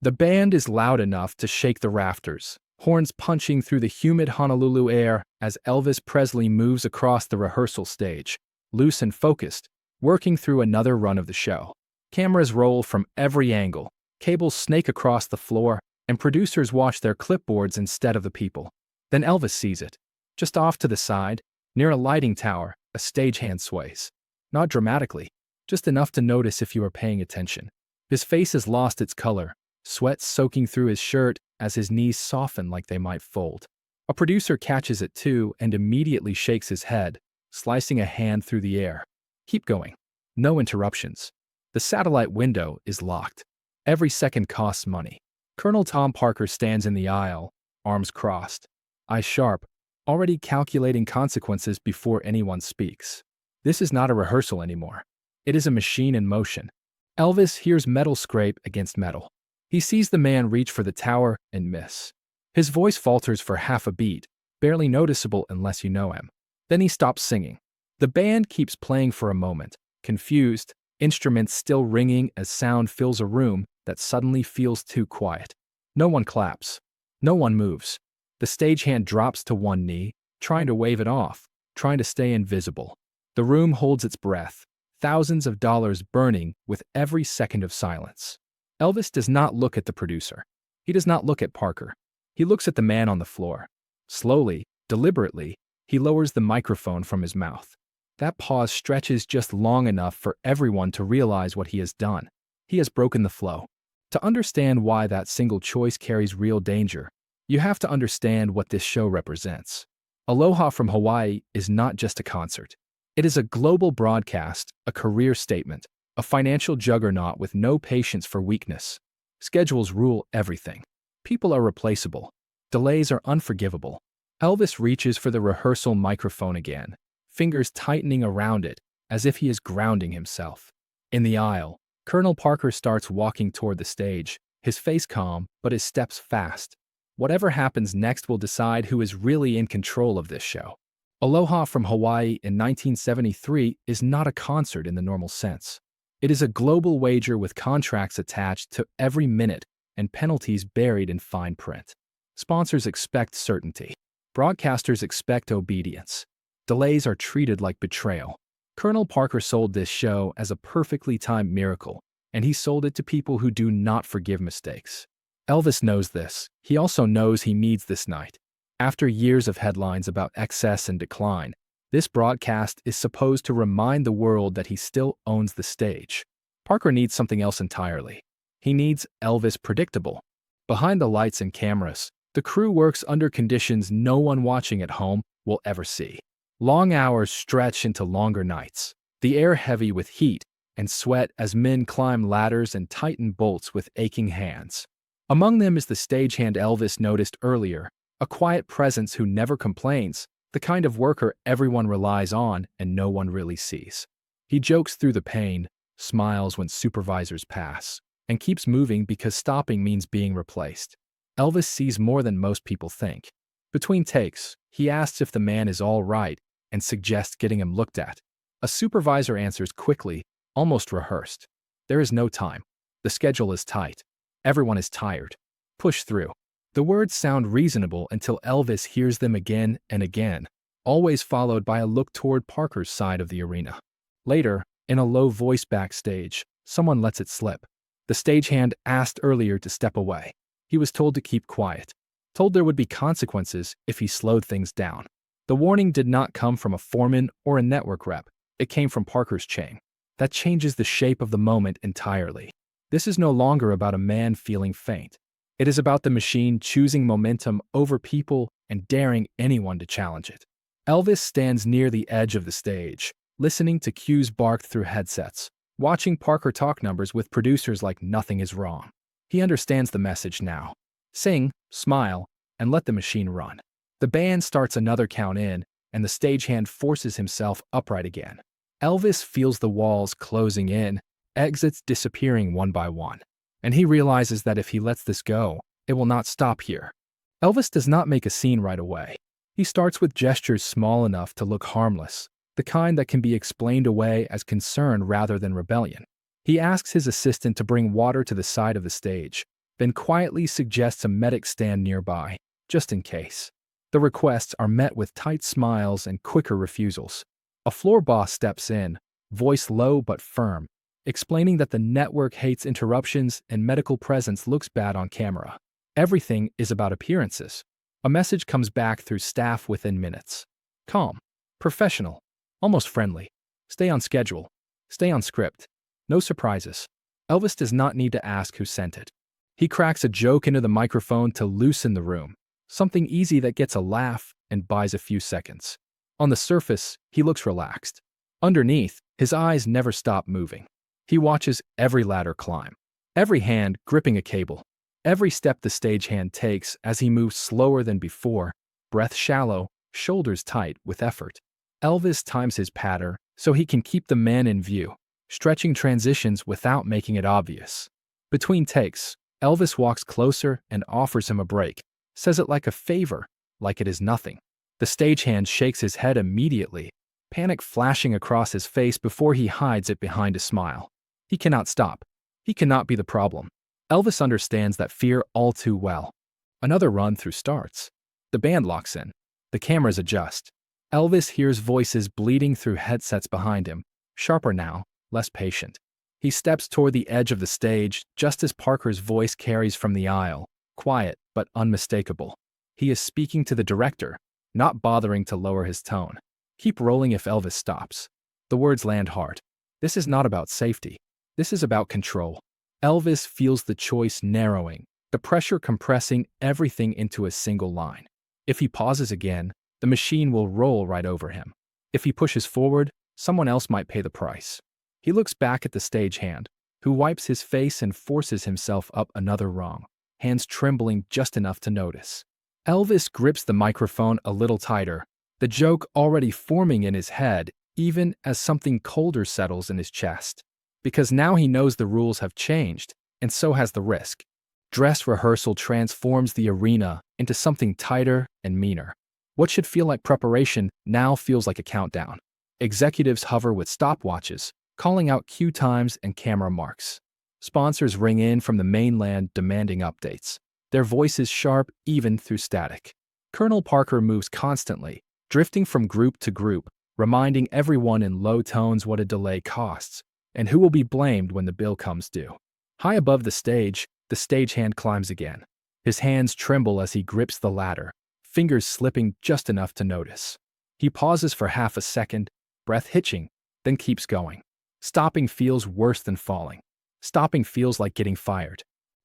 The band is loud enough to shake the rafters, horns punching through the humid Honolulu air as Elvis Presley moves across the rehearsal stage, loose and focused, working through another run of the show. Cameras roll from every angle, cables snake across the floor, and producers watch their clipboards instead of the people. Then Elvis sees it. Just off to the side, near a lighting tower, a stagehand sways. Not dramatically, just enough to notice if you are paying attention. His face has lost its color, sweat soaking through his shirt as his knees soften like they might fold. A producer catches it too and immediately shakes his head, slicing a hand through the air. Keep going. No interruptions. The satellite window is locked. Every second costs money. Colonel Tom Parker stands in the aisle, arms crossed, eyes sharp, already calculating consequences before anyone speaks. This is not a rehearsal anymore. It is a machine in motion. Elvis hears metal scrape against metal. He sees the man reach for the tower and miss. His voice falters for half a beat, barely noticeable unless you know him. Then he stops singing. The band keeps playing for a moment, confused, instruments still ringing as sound fills a room that suddenly feels too quiet. No one claps. No one moves. The stagehand drops to one knee, trying to wave it off, trying to stay invisible. The room holds its breath, thousands of dollars burning with every second of silence. Elvis does not look at the producer. He does not look at Parker. He looks at the man on the floor. Slowly, deliberately, he lowers the microphone from his mouth. That pause stretches just long enough for everyone to realize what he has done. He has broken the flow. To understand why that single choice carries real danger, you have to understand what this show represents. Aloha from Hawaii is not just a concert. It is a global broadcast, a career statement, a financial juggernaut with no patience for weakness. Schedules rule everything. People are replaceable. Delays are unforgivable. Elvis reaches for the rehearsal microphone again, fingers tightening around it as if he is grounding himself. In the aisle, Colonel Parker starts walking toward the stage, his face calm, but his steps fast. Whatever happens next will decide who is really in control of this show. Aloha from Hawaii in 1973 is not a concert in the normal sense. It is a global wager with contracts attached to every minute and penalties buried in fine print. Sponsors expect certainty. Broadcasters expect obedience. Delays are treated like betrayal. Colonel Parker sold this show as a perfectly timed miracle, and he sold it to people who do not forgive mistakes. Elvis knows this. He also knows he needs this night. After years of headlines about excess and decline, this broadcast is supposed to remind the world that he still owns the stage. Parker needs something else entirely. He needs Elvis predictable. Behind the lights and cameras, the crew works under conditions no one watching at home will ever see. Long hours stretch into longer nights, the air heavy with heat and sweat as men climb ladders and tighten bolts with aching hands. Among them is the stagehand Elvis noticed earlier, a quiet presence who never complains, the kind of worker everyone relies on and no one really sees. He jokes through the pain, smiles when supervisors pass, and keeps moving because stopping means being replaced. Elvis sees more than most people think. Between takes, he asks if the man is all right and suggests getting him looked at. A supervisor answers quickly, almost rehearsed. There is no time. The schedule is tight. Everyone is tired. Push through. The words sound reasonable until Elvis hears them again and again, always followed by a look toward Parker's side of the arena. Later, in a low voice backstage, someone lets it slip. The stagehand asked earlier to step away. He was told to keep quiet, told there would be consequences if he slowed things down. The warning did not come from a foreman or a network rep. It came from Parker's chain. That changes the shape of the moment entirely. This is no longer about a man feeling faint. It is about the machine choosing momentum over people and daring anyone to challenge it. Elvis stands near the edge of the stage, listening to cues barked through headsets, watching Parker talk numbers with producers like nothing is wrong. He understands the message now. Sing, smile, and let the machine run. The band starts another count in, and the stagehand forces himself upright again. Elvis feels the walls closing in, exits disappearing one by one, and he realizes that if he lets this go, it will not stop here. Elvis does not make a scene right away. He starts with gestures small enough to look harmless, the kind that can be explained away as concern rather than rebellion. He asks his assistant to bring water to the side of the stage, then quietly suggests a medic stand nearby, just in case. The requests are met with tight smiles and quicker refusals. A floor boss steps in, voice low but firm, explaining that the network hates interruptions and medical presence looks bad on camera. Everything is about appearances. A message comes back through staff within minutes. Calm, professional, almost friendly. Stay on schedule. Stay on script. No surprises. Elvis does not need to ask who sent it. He cracks a joke into the microphone to loosen the room. Something easy that gets a laugh and buys a few seconds. On the surface, he looks relaxed. Underneath, his eyes never stop moving. He watches every ladder climb, every hand gripping a cable, every step the stagehand takes as he moves slower than before, breath shallow, shoulders tight with effort. Elvis times his patter so he can keep the man in view, stretching transitions without making it obvious. Between takes, Elvis walks closer and offers him a break, says it like a favor, like it is nothing. The stagehand shakes his head immediately, panic flashing across his face before he hides it behind a smile. He cannot stop. He cannot be the problem. Elvis understands that fear all too well. Another run-through starts. The band locks in. The cameras adjust. Elvis hears voices bleeding through headsets behind him, sharper now, less patient. He steps toward the edge of the stage just as Parker's voice carries from the aisle, quiet but unmistakable. He is speaking to the director, not bothering to lower his tone. Keep rolling if Elvis stops. The words land hard. This is not about safety. This is about control. Elvis feels the choice narrowing, the pressure compressing everything into a single line. If he pauses again, the machine will roll right over him. If he pushes forward, someone else might pay the price. He looks back at the stagehand, who wipes his face and forces himself up another rung, hands trembling just enough to notice. Elvis grips the microphone a little tighter, the joke already forming in his head, even as something colder settles in his chest. Because now he knows the rules have changed, and so has the risk. Dress rehearsal transforms the arena into something tighter and meaner. What should feel like preparation now feels like a countdown. Executives hover with stopwatches, calling out cue times and camera marks. Sponsors ring in from the mainland demanding updates, their voices sharp even through static. Colonel Parker moves constantly, drifting from group to group, reminding everyone in low tones what a delay costs, and who will be blamed when the bill comes due. High above the stagehand climbs again. His hands tremble as he grips the ladder, fingers slipping just enough to notice. He pauses for half a second, breath hitching, then keeps going. Stopping feels worse than falling. Stopping feels like getting fired.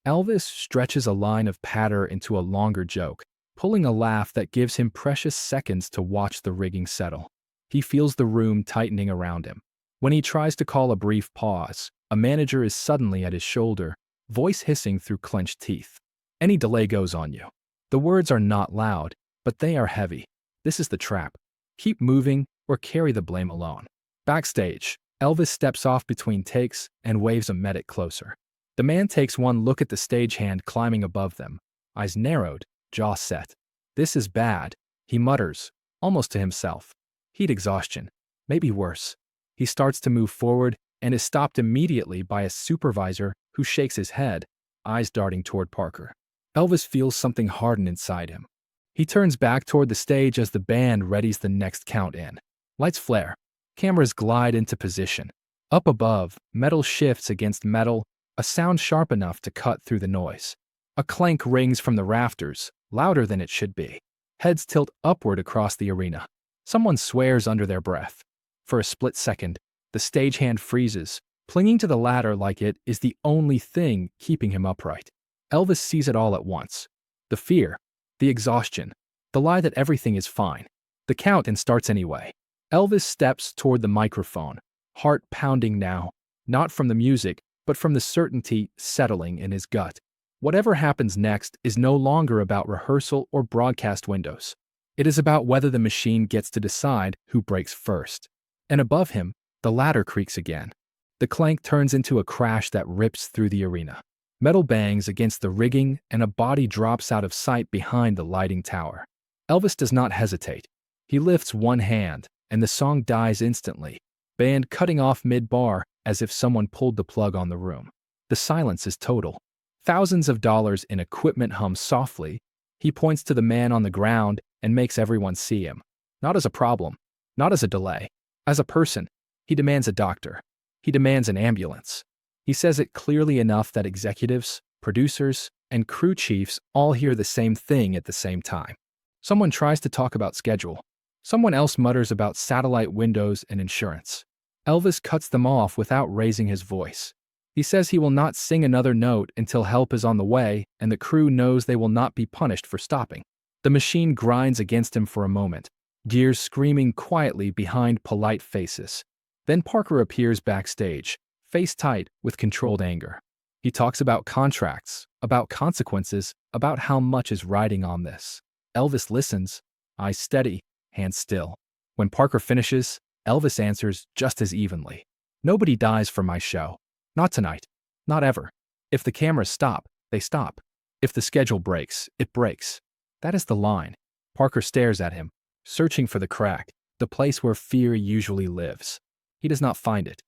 Elvis stretches a line of patter into a longer joke, pulling a laugh that gives him precious seconds to watch the rigging settle. He feels the room tightening around him. When he tries to call a brief pause, a manager is suddenly at his shoulder, voice hissing through clenched teeth. Any delay goes on you. The words are not loud, but they are heavy. This is the trap. Keep moving or carry the blame alone. Backstage, Elvis steps off between takes and waves a medic closer. The man takes one look at the stagehand climbing above them, eyes narrowed, jaw set. This is bad, he mutters, almost to himself. Heat exhaustion. Maybe worse. He starts to move forward and is stopped immediately by a supervisor who shakes his head, eyes darting toward Parker. Elvis feels something harden inside him. He turns back toward the stage as the band readies the next count in. Lights flare. Cameras glide into position. Up above, metal shifts against metal, a sound sharp enough to cut through the noise. A clank rings from the rafters, louder than it should be. Heads tilt upward across the arena. Someone swears under their breath. For a split second, the stagehand freezes, clinging to the ladder like it is the only thing keeping him upright. Elvis sees it all at once. The fear, the exhaustion, the lie that everything is fine. The count-in starts anyway. Elvis steps toward the microphone, heart pounding now, not from the music, but from the certainty settling in his gut. Whatever happens next is no longer about rehearsal or broadcast windows. It is about whether the machine gets to decide who breaks first. And above him, the ladder creaks again. The clank turns into a crash that rips through the arena. Metal bangs against the rigging and a body drops out of sight behind the lighting tower. Elvis does not hesitate. He lifts one hand, and the song dies instantly, band cutting off mid-bar as if someone pulled the plug on the room. The silence is total. Thousands of dollars in equipment hum softly. He points to the man on the ground and makes everyone see him. Not as a problem, not as a delay. As a person, he demands a doctor. He demands an ambulance. He says it clearly enough that executives, producers, and crew chiefs all hear the same thing at the same time. Someone tries to talk about schedule. Someone else mutters about satellite windows and insurance. Elvis cuts them off without raising his voice. He says he will not sing another note until help is on the way and the crew knows they will not be punished for stopping. The machine grinds against him for a moment, gears screaming quietly behind polite faces. Then Parker appears backstage, face tight with controlled anger. He talks about contracts, about consequences, about how much is riding on this. Elvis listens, eyes steady, hands still. When Parker finishes, Elvis answers just as evenly. Nobody dies for my show. Not tonight. Not ever. If the cameras stop, they stop. If the schedule breaks, it breaks. That is the line. Parker stares at him, searching for the crack, the place where fear usually lives. He does not find it.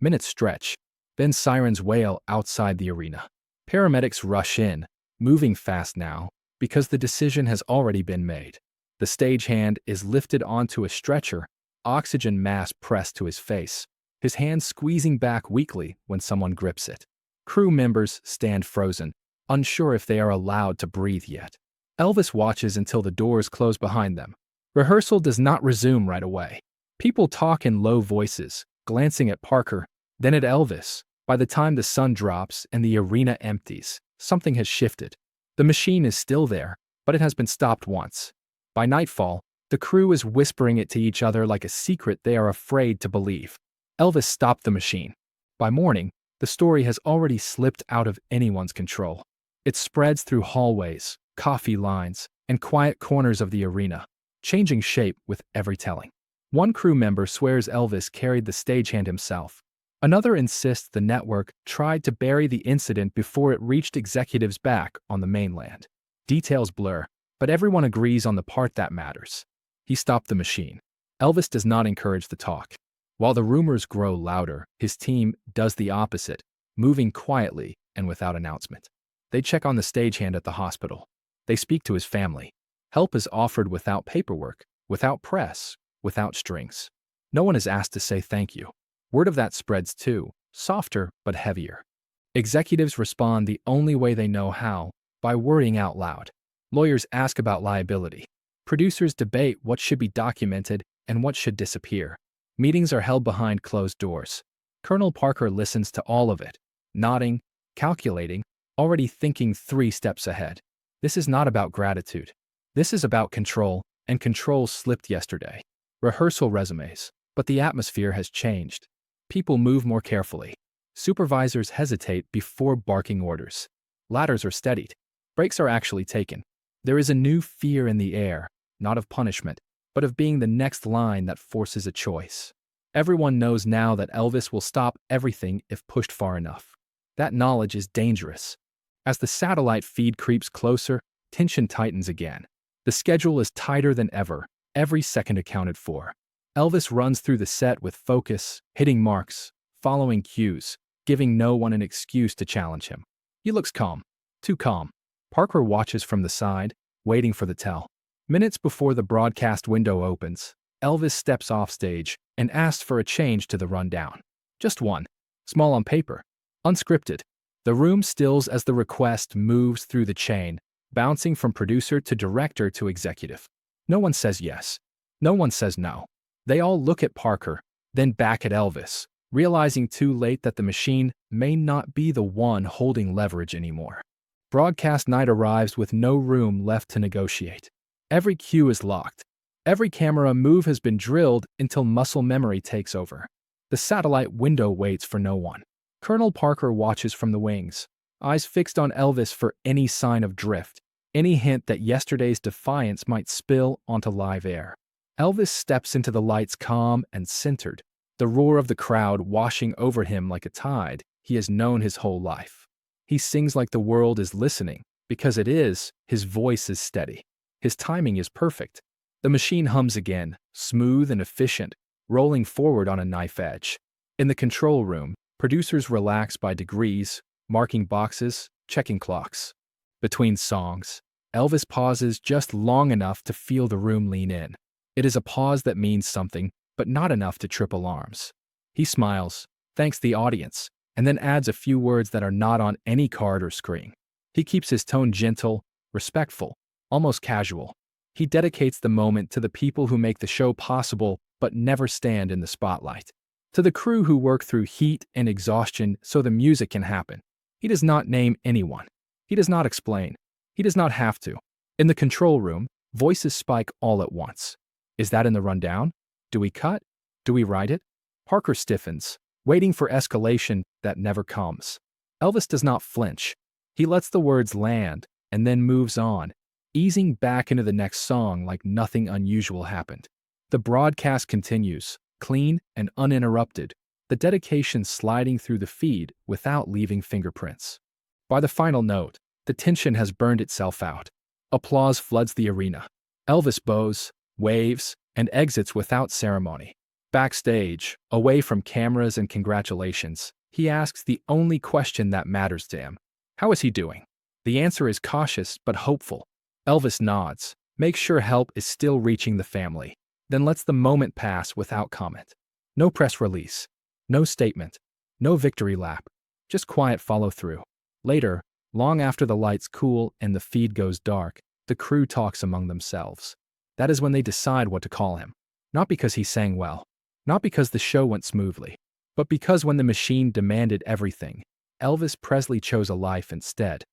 Minutes stretch. Then sirens wail outside the arena. Paramedics rush in, moving fast now, because the decision has already been made. The stagehand is lifted onto a stretcher, oxygen mask pressed to his face, his hand squeezing back weakly when someone grips it. Crew members stand frozen, unsure if they are allowed to breathe yet. Elvis watches until the doors close behind them. Rehearsal does not resume right away. People talk in low voices, glancing at Parker, then at Elvis. By the time the sun drops and the arena empties, something has shifted. The machine is still there, but it has been stopped once. By nightfall, the crew is whispering it to each other like a secret they are afraid to believe. Elvis stopped the machine. By morning, the story has already slipped out of anyone's control. It spreads through hallways, coffee lines, and quiet corners of the arena, changing shape with every telling. One crew member swears Elvis carried the stagehand himself. Another insists the network tried to bury the incident before it reached executives back on the mainland. Details blur, but everyone agrees on the part that matters. He stopped the machine. Elvis does not encourage the talk. While the rumors grow louder, his team does the opposite, moving quietly and without announcement. They check on the stagehand at the hospital. They speak to his family. Help is offered without paperwork, without press, without strings. No one is asked to say thank you. Word of that spreads too, softer but heavier. Executives respond the only way they know how, by worrying out loud. Lawyers ask about liability. Producers debate what should be documented and what should disappear. Meetings are held behind closed doors. Colonel Parker listens to all of it, nodding, calculating, already thinking 3 steps ahead. This is not about gratitude. This is about control, and control slipped yesterday. Rehearsal resumes, but the atmosphere has changed. People move more carefully. Supervisors hesitate before barking orders. Ladders are steadied. Breaks are actually taken. There is a new fear in the air, not of punishment, but of being the next line that forces a choice. Everyone knows now that Elvis will stop everything if pushed far enough. That knowledge is dangerous. As the satellite feed creeps closer, tension tightens again. The schedule is tighter than ever, every second accounted for. Elvis runs through the set with focus, hitting marks, following cues, giving no one an excuse to challenge him. He looks calm, too calm. Parker watches from the side, waiting for the tell. Minutes before the broadcast window opens, Elvis steps off stage and asks for a change to the rundown. Just one, small on paper, unscripted. The room stills as the request moves through the chain, bouncing from producer to director to executive. No one says yes. No one says no. They all look at Parker, then back at Elvis, realizing too late that the machine may not be the one holding leverage anymore. Broadcast night arrives with no room left to negotiate. Every cue is locked. Every camera move has been drilled until muscle memory takes over. The satellite window waits for no one. Colonel Parker watches from the wings, eyes fixed on Elvis for any sign of drift, any hint that yesterday's defiance might spill onto live air. Elvis steps into the lights calm and centered, the roar of the crowd washing over him like a tide he has known his whole life. He sings like the world is listening, because it is. His voice is steady. His timing is perfect. The machine hums again, smooth and efficient, rolling forward on a knife edge. In the control room, producers relax by degrees, marking boxes, checking clocks. Between songs, Elvis pauses just long enough to feel the room lean in. It is a pause that means something, but not enough to trip alarms. He smiles, thanks the audience, and then adds a few words that are not on any card or screen. He keeps his tone gentle, respectful, almost casual. He dedicates the moment to the people who make the show possible but never stand in the spotlight. To the crew who work through heat and exhaustion so the music can happen. He does not name anyone. He does not explain. He does not have to. In the control room, voices spike all at once. Is that in the rundown? Do we cut? Do we write it? Parker stiffens, waiting for escalation that never comes. Elvis does not flinch. He lets the words land and then moves on, easing back into the next song like nothing unusual happened. The broadcast continues, clean and uninterrupted, the dedication sliding through the feed without leaving fingerprints. By the final note, the tension has burned itself out. Applause floods the arena. Elvis bows, waves, and exits without ceremony. Backstage, away from cameras and congratulations, he asks the only question that matters to him. How is he doing? The answer is cautious but hopeful. Elvis nods, makes sure help is still reaching the family, then lets the moment pass without comment. No press release, no statement, no victory lap, just quiet follow-through. Later, long after the lights cool and the feed goes dark, the crew talks among themselves. That is when they decide what to call him. Not because he sang well, not because the show went smoothly, but because when the machine demanded everything, Elvis Presley chose a life instead.